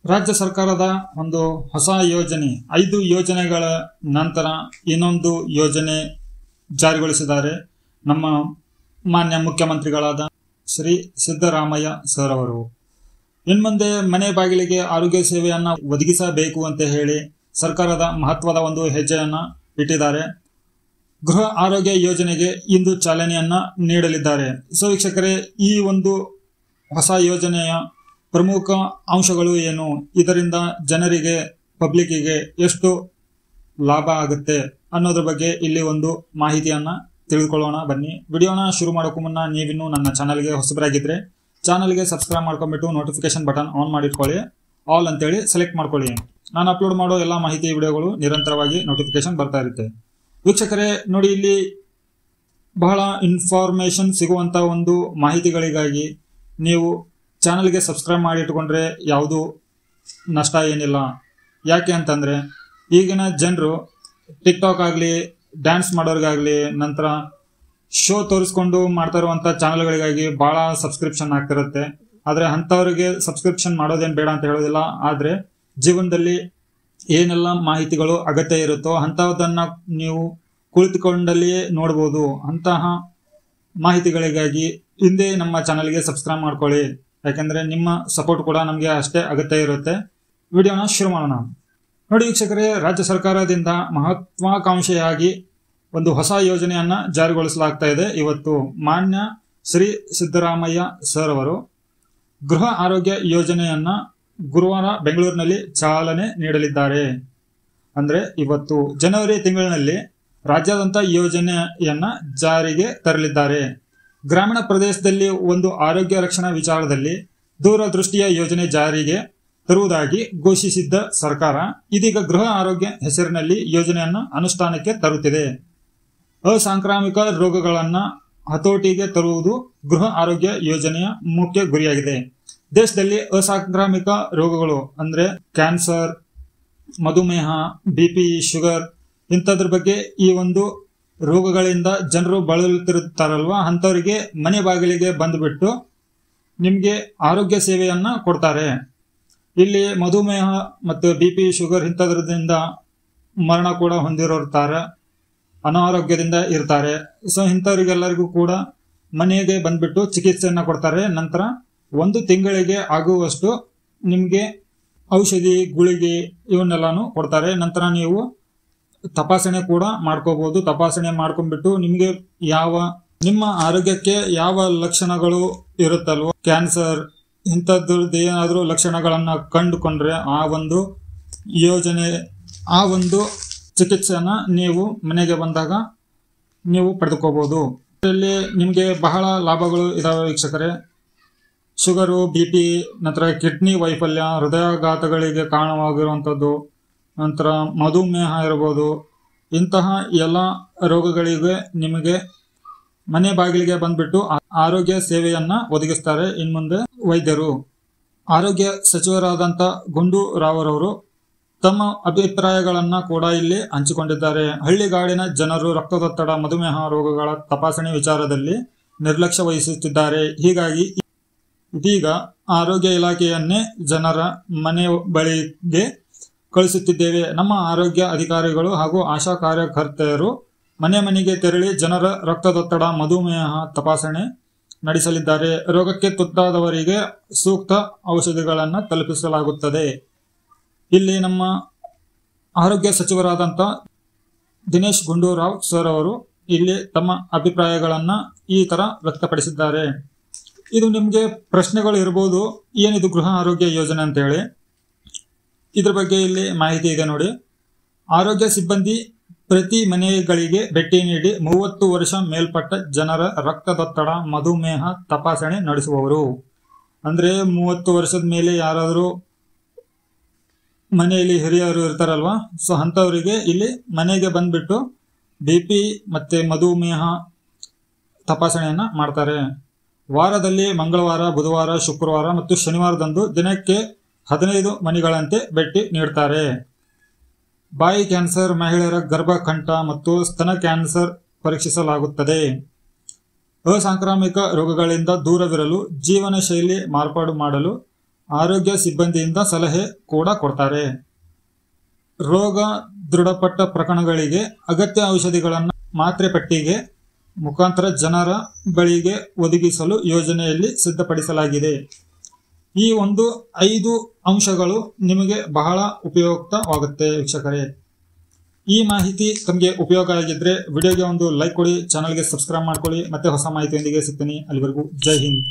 ರಾಜ್ಯ ಸರ್ಕಾರದ ಒಂದು ಹೊಸ ಯೋಜನೆ 5 ಯೋಜನೆಗಳ ನಂತರ ಇನ್ನೊಂದು ಯೋಜನೆ ಜಾರಿಗೊಳಿಸಿದ್ದಾರೆ ನಮ್ಮ ಮಾನ್ಯ ಮುಖ್ಯಮಂತ್ರಿಗಳಾದ ಶ್ರೀ ಸಿದ್ದರಾಮಯ್ಯ ಸರ್ ಅವರು. ಇನ್ಮುಂದೆ ಮನೆ ಬಾಗಿಲಿಗೆ ಆರೋಗ್ಯ ಸೇವೆಯನ್ನ ಒದಗಿಸಬೇಕು ಅಂತ ಹೇಳಿ ಸರ್ಕಾರದ ಮಹತ್ವದ ಒಂದು ಹೆಜ್ಜೆಯನ್ನ ಇಟ್ಟಿದ್ದಾರೆ. ಗೃಹ ಆರೋಗ್ಯ ಯೋಜನೆಗೆ ಇಂದು ಚಾಲನೆಯನ್ನ ನೀಡಲಿದ್ದಾರೆ. ಸೊ ವೀಕ್ಷಕರೇ, ಈ ಒಂದು ಹೊಸ ಯೋಜನೆಯ ಪ್ರಮುಖ ಅಂಶಗಳು ಏನು, ಇದರಿಂದ ಜನರಿಗೆ ಪಬ್ಲಿಕ್ಕಿಗೆ ಎಷ್ಟು ಲಾಭ ಆಗುತ್ತೆ ಅನ್ನೋದ್ರ ಬಗ್ಗೆ ಇಲ್ಲಿ ಒಂದು ಮಾಹಿತಿಯನ್ನ ತಿಳಿದುಕೊಳ್ಳೋಣ. ಬನ್ನಿ. ವಿಡಿಯೋನ ಶುರು ಮಾಡೋಕ್ಕೂ ಮುನ್ನ ನೀವಿನ್ನೂ ನನ್ನ ಚಾನಲ್ಗೆ ಹೊಸಬರಾಗಿದ್ರೆ ಚಾನಲ್ಗೆ ಸಬ್ಸ್ಕ್ರೈಬ್ ಮಾಡ್ಕೊಂಡ್ಬಿಟ್ಟು ನೋಟಿಫಿಕೇಶನ್ ಬಟನ್ ಆನ್ ಮಾಡಿಟ್ಕೊಳ್ಳಿ, ಆಲ್ ಅಂತೇಳಿ ಸೆಲೆಕ್ಟ್ ಮಾಡ್ಕೊಳ್ಳಿ. ನಾನು ಅಪ್ಲೋಡ್ ಮಾಡೋ ಎಲ್ಲ ಮಾಹಿತಿ ವಿಡಿಯೋಗಳು ನಿರಂತರವಾಗಿ ನೋಟಿಫಿಕೇಶನ್ ಬರ್ತಾ ಇರುತ್ತೆ. ವೀಕ್ಷಕರೇ ನೋಡಿ, ಇಲ್ಲಿ ಬಹಳ ಇನ್ಫಾರ್ಮೇಶನ್ ಸಿಗುವಂತ ಒಂದು ಮಾಹಿತಿಗಳಿಗಾಗಿ ನೀವು ಚಾನಲ್ಗೆ ಸಬ್ಸ್ಕ್ರೈಬ್ ಮಾಡಿ ಇಟ್ಕೊಂಡ್ರೆ ಯಾವುದು ನಷ್ಟ ಏನಿಲ್ಲ. ಯಾಕೆ ಅಂತಂದ್ರೆ ಈಗಿನ ಜನರು ಟಿಕ್ಟಾಕ್ ಆಗಲಿ, ಡ್ಯಾನ್ಸ್ ಮಾಡೋರಿಗಾಗಲಿ, ನಂತರ ಶೋ ತೋರಿಸ್ಕೊಂಡು ಮಾಡ್ತಾ ಇರುವಂಥ ಚಾನಲ್ಗಳಿಗಾಗಿ ಭಾಳ ಸಬ್ಸ್ಕ್ರಿಪ್ಷನ್ ಆಗ್ತಿರುತ್ತೆ. ಆದರೆ ಅಂಥವ್ರಿಗೆ ಸಬ್ಸ್ಕ್ರಿಪ್ಷನ್ ಮಾಡೋದೇನು ಬೇಡ ಅಂತ ಹೇಳೋದಿಲ್ಲ. ಆದರೆ ಜೀವನದಲ್ಲಿ ಏನೆಲ್ಲ ಮಾಹಿತಿಗಳು ಅಗತ್ಯ ಇರುತ್ತೋ ಅಂಥದ್ದನ್ನ ನೀವು ಕುಳಿತುಕೊಂಡಲ್ಲಿಯೇ ನೋಡ್ಬೋದು. ಅಂತಹ ಮಾಹಿತಿಗಳಿಗಾಗಿ ಹಿಂದೆ ನಮ್ಮ ಚಾನಲ್ಗೆ ಸಬ್ಸ್ಕ್ರೈಬ್ ಮಾಡ್ಕೊಳ್ಳಿ, ಯಾಕೆಂದ್ರೆ ನಿಮ್ಮ ಸಪೋರ್ಟ್ ಕೂಡ ನಮಗೆ ಅಷ್ಟೇ ಅಗತ್ಯ ಇರುತ್ತೆ. ವಿಡಿಯೋನ ಶುರು ಮಾಡೋಣ. ನೋಡಿ ವೀಕ್ಷಕರೇ, ರಾಜ್ಯ ಸರ್ಕಾರದಿಂದ ಮಹತ್ವಾಕಾಂಕ್ಷೆಯಾಗಿ ಒಂದು ಹೊಸ ಯೋಜನೆಯನ್ನ ಜಾರಿಗೊಳಿಸಲಾಗ್ತಾ ಇದೆ. ಇವತ್ತು ಮಾನ್ಯ ಶ್ರೀ ಸಿದ್ದರಾಮಯ್ಯ ಸರ್ ಅವರು ಗೃಹ ಆರೋಗ್ಯ ಯೋಜನೆಯನ್ನ ಗುರುವಾರ ಬೆಂಗಳೂರಿನಲ್ಲಿ ಚಾಲನೆ ನೀಡಲಿದ್ದಾರೆ. ಅಂದ್ರೆ ಇವತ್ತು ಜನವರಿ ತಿಂಗಳಿನಲ್ಲಿ ರಾಜ್ಯಾದ್ಯಂತ ಯೋಜನೆಯನ್ನ ಜಾರಿಗೆ ತರಲಿದ್ದಾರೆ. ಗ್ರಾಮೀಣ ಪ್ರದೇಶದಲ್ಲಿ ಒಂದು ಆರೋಗ್ಯ ರಕ್ಷಣಾ ವಿಚಾರದಲ್ಲಿ ದೂರದೃಷ್ಟಿಯ ಯೋಜನೆ ಜಾರಿಗೆ ತರುವುದಾಗಿ ಘೋಷಿಸಿದ್ದ ಸರ್ಕಾರ ಇದೀಗ ಗೃಹ ಆರೋಗ್ಯ ಹೆಸರಿನಲ್ಲಿ ಯೋಜನೆಯನ್ನು ಅನುಷ್ಠಾನಕ್ಕೆ ತರುತ್ತಿದೆ. ಅಸಾಂಕ್ರಾಮಿಕ ರೋಗಗಳನ್ನ ಹತೋಟಿಗೆ ತರುವುದು ಗೃಹ ಆರೋಗ್ಯ ಯೋಜನೆಯ ಮುಖ್ಯ ಗುರಿಯಾಗಿದೆ. ದೇಶದಲ್ಲಿ ಅಸಾಂಕ್ರಾಮಿಕ ರೋಗಗಳು ಅಂದ್ರೆ ಕ್ಯಾನ್ಸರ್, ಮಧುಮೇಹ, ಬಿಪಿ, ಶುಗರ್ ಇಂಥದ್ರ ಬಗ್ಗೆ ಈ ಒಂದು ರೋಗಗಳಿಂದ ಜನರು ಬಳಲುತ್ತಿರುತ್ತಾರಲ್ವಾ, ಅಂಥವರಿಗೆ ಮನೆ ಬಾಗಿಲಿಗೆ ಬಂದುಬಿಟ್ಟು ನಿಮಗೆ ಆರೋಗ್ಯ ಸೇವೆಯನ್ನ ಕೊಡ್ತಾರೆ. ಇಲ್ಲಿ ಮಧುಮೇಹ ಮತ್ತು ಬಿಪಿ, ಶುಗರ್ ಇಂಥದ್ರದಿಂದ ಮರಣ ಕೂಡ ಹೊಂದಿರೋರ್ತಾರೆ, ಅನಾರೋಗ್ಯದಿಂದ ಇರ್ತಾರೆ. ಸೊ ಇಂಥವ್ರಿಗೆಲ್ಲರಿಗೂ ಕೂಡ ಮನೆಗೆ ಬಂದ್ಬಿಟ್ಟು ಚಿಕಿತ್ಸೆಯನ್ನ ಕೊಡ್ತಾರೆ. ನಂತರ 1 ತಿಂಗಳಿಗೆ ಆಗುವಷ್ಟು ನಿಮಗೆ ಔಷಧಿ, ಗುಳಿಗೆ ಇವನ್ನೆಲ್ಲಾನು ಕೊಡ್ತಾರೆ. ನಂತರ ನೀವು ತಪಾಸಣೆ ಕೂಡ ಮಾಡ್ಕೋಬಹುದು. ತಪಾಸಣೆ ಮಾಡ್ಕೊಂಡ್ಬಿಟ್ಟು ನಿಮಗೆ ನಿಮ್ಮ ಆರೋಗ್ಯಕ್ಕೆ ಯಾವ ಲಕ್ಷಣಗಳು ಇರುತ್ತಲ್ವೋ, ಕ್ಯಾನ್ಸರ್ ಇಂಥದ್ರದ್ದು ಏನಾದರೂ ಲಕ್ಷಣಗಳನ್ನ ಕಂಡುಕೊಂಡ್ರೆ ಆ ಒಂದು ಯೋಜನೆ, ಆ ಒಂದು ಚಿಕಿತ್ಸೆಯನ್ನ ನೀವು ಮನೆಗೆ ಬಂದಾಗ ನೀವು ಪಡೆದುಕೋಬಹುದು. ಇದರಲ್ಲಿ ನಿಮಗೆ ಬಹಳ ಲಾಭಗಳು ಇದಾವೆ ವೀಕ್ಷಕರೇ. ಶುಗರು, ಬಿಪಿ, ನಂತರ ಕಿಡ್ನಿ ವೈಫಲ್ಯ, ಹೃದಯಾಘಾತಗಳಿಗೆ ಕಾರಣವಾಗಿರುವಂಥದ್ದು, ನಂತರ ಮಧುಮೇಹ ಇರಬಹುದು, ಇಂತಹ ಎಲ್ಲ ರೋಗಗಳಿಗೆ ನಿಮಗೆ ಮನೆ ಬಾಗಿಲಿಗೆ ಬಂದ್ಬಿಟ್ಟು ಆರೋಗ್ಯ ಸೇವೆಯನ್ನ ಒದಗಿಸ್ತಾರೆ ಇನ್ಮುಂದೆ ವೈದ್ಯರು. ಆರೋಗ್ಯ ಸಚಿವರಾದಂಥ ಗುಂಡೂರಾವ್ರವರು ತಮ್ಮ ಅಭಿಪ್ರಾಯಗಳನ್ನ ಕೂಡ ಇಲ್ಲಿ ಹಂಚಿಕೊಂಡಿದ್ದಾರೆ. ಹಳ್ಳಿಗಾಡಿನ ಜನರು ರಕ್ತದೊತ್ತಡ, ಮಧುಮೇಹ ರೋಗಗಳ ತಪಾಸಣೆ ವಿಚಾರದಲ್ಲಿ ನಿರ್ಲಕ್ಷ್ಯ ವಹಿಸುತ್ತಿದ್ದಾರೆ. ಹೀಗಾಗಿ ಇದೀಗ ಆರೋಗ್ಯ ಇಲಾಖೆಯನ್ನೇ ಜನರ ಮನೆ ಬಳಿಗೆ ಕಳಿಸುತ್ತಿದ್ದೇವೆ. ನಮ್ಮ ಆರೋಗ್ಯ ಅಧಿಕಾರಿಗಳು ಹಾಗೂ ಆಶಾ ಕಾರ್ಯಕರ್ತೆಯರು ಮನೆ ಮನೆಗೆ ತೆರಳಿ ಜನರ ರಕ್ತದೊತ್ತಡ, ಮಧುಮೇಹ ತಪಾಸಣೆ ನಡೆಸಲಿದ್ದಾರೆ. ರೋಗಕ್ಕೆ ತುತ್ತಾದವರಿಗೆ ಸೂಕ್ತ ಔಷಧಿಗಳನ್ನು ತಲುಪಿಸಲಾಗುತ್ತದೆ. ಇಲ್ಲಿ ನಮ್ಮ ಆರೋಗ್ಯ ಸಚಿವರಾದಂಥ ದಿನೇಶ್ ಗುಂಡೂರಾವ್ ಸರ್ ಅವರು ಇಲ್ಲಿ ತಮ್ಮ ಅಭಿಪ್ರಾಯಗಳನ್ನ ಈ ತರ ವ್ಯಕ್ತಪಡಿಸಿದ್ದಾರೆ. ಇದು ನಿಮಗೆ ಪ್ರಶ್ನೆಗಳು ಇರಬಹುದು, ಏನಿದು ಗೃಹ ಆರೋಗ್ಯ ಯೋಜನೆ ಅಂತ ಹೇಳಿ. ಇದ್ರ ಬಗ್ಗೆ ಇಲ್ಲಿ ಮಾಹಿತಿ ಇದೆ ನೋಡಿ. ಆರೋಗ್ಯ ಸಿಬ್ಬಂದಿ ಪ್ರತಿ ಮನೆಗಳಿಗೆ ಭೇಟಿ ನೀಡಿ 30 ವರ್ಷ ಮೇಲ್ಪಟ್ಟ ಜನರ ರಕ್ತದೊತ್ತಡ, ಮಧುಮೇಹ ತಪಾಸಣೆ ನಡೆಸುವವರು. ಅಂದ್ರೆ 30 ವರ್ಷದ ಮೇಲೆ ಯಾರಾದರೂ ಮನೆಯಲ್ಲಿ ಹಿರಿಯರು ಇರ್ತಾರಲ್ವಾ, ಸೊ ಅಂಥವರಿಗೆ ಇಲ್ಲಿ ಮನೆಗೆ ಬಂದ್ಬಿಟ್ಟು ಬಿಪಿ ಮತ್ತೆ ಮಧುಮೇಹ ತಪಾಸಣೆಯನ್ನ ಮಾಡ್ತಾರೆ. ವಾರದಲ್ಲಿ ಮಂಗಳವಾರ, ಬುಧವಾರ, ಶುಕ್ರವಾರ ಮತ್ತು ಶನಿವಾರದಂದು ದಿನಕ್ಕೆ 15 ಮನೆಗಳಂತೆ ಭೇಟಿ ನೀಡ್ತಾರೆ. ಬಾಯಿ ಕ್ಯಾನ್ಸರ್, ಮಹಿಳೆಯರ ಗರ್ಭಕಂಠ ಮತ್ತು ಸ್ತನ ಕ್ಯಾನ್ಸರ್ ಪರೀಕ್ಷಿಸಲಾಗುತ್ತದೆ. ಅಸಾಂಕ್ರಾಮಿಕ ರೋಗಗಳಿಂದ ದೂರವಿರಲು ಜೀವನ ಶೈಲಿ ಮಾರ್ಪಾಡು ಮಾಡಲು ಆರೋಗ್ಯ ಸಿಬ್ಬಂದಿಯಿಂದ ಸಲಹೆ ಕೂಡ ಕೊಡ್ತಾರೆ. ರೋಗ ದೃಢಪಟ್ಟ ಪ್ರಕರಣಗಳಿಗೆ ಅಗತ್ಯ ಔಷಧಿಗಳನ್ನು ಮಾತ್ರೆ ಪಟ್ಟಿಗೆ ಮುಖಾಂತರ ಜನರ ಬಳಿಗೆ ಒದಗಿಸಲು ಯೋಜನೆಯಲ್ಲಿ ಸಿದ್ಧಪಡಿಸಲಾಗಿದೆ. ಈ ಒಂದು 5 ಅಂಶಗಳು ನಿಮಗೆ ಬಹಳ ಉಪಯುಕ್ತವಾಗುತ್ತೆ ವೀಕ್ಷಕರೇ. ಈ ಮಾಹಿತಿ ತಮಗೆ ಉಪಯೋಗ ಆಗಿದ್ರೆ ವಿಡಿಯೋಗೆ ಒಂದು ಲೈಕ್ ಕೊಡಿ, ಚಾನಲ್ಗೆ ಸಬ್ಸ್ಕ್ರೈಬ್ ಮಾಡ್ಕೊಳ್ಳಿ. ಮತ್ತೆ ಹೊಸ ಮಾಹಿತಿಯೊಂದಿಗೆ ಸಿಗ್ತೀನಿ. ಅಲ್ಲಿವರೆಗೂ ಜೈ ಹಿಂದ್.